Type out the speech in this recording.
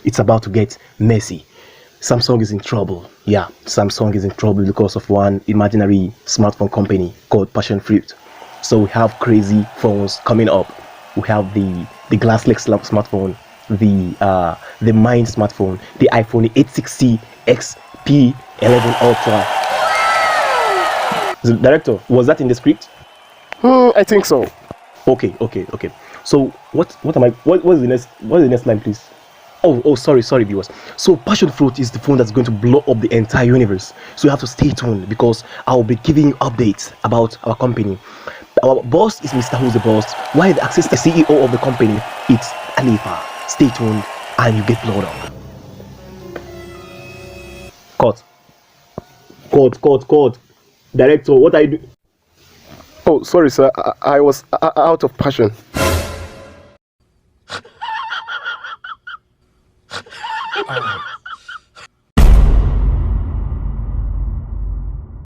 It's about to get messy. Samsung is in trouble. Yeah, Samsung is in trouble because of one imaginary smartphone company called Passionfruit. So we have crazy phones coming up. We have the glassless smartphone, the Mind smartphone, the iPhone 860 XP 11 Ultra. The director, was that in the script? I think so. Okay. So what's the next line, please? Oh, sorry, viewers. So passion fruit is the phone that's going to blow up the entire universe. So you have to stay tuned because I'll be giving you updates about our company. Our boss is Mr. Who's the Boss, while the assistant CEO of the company it's Khalifah. Stay tuned and you get blown up. Cut. Director, what are you doing? Oh, sorry, sir. I was out of passion. All right.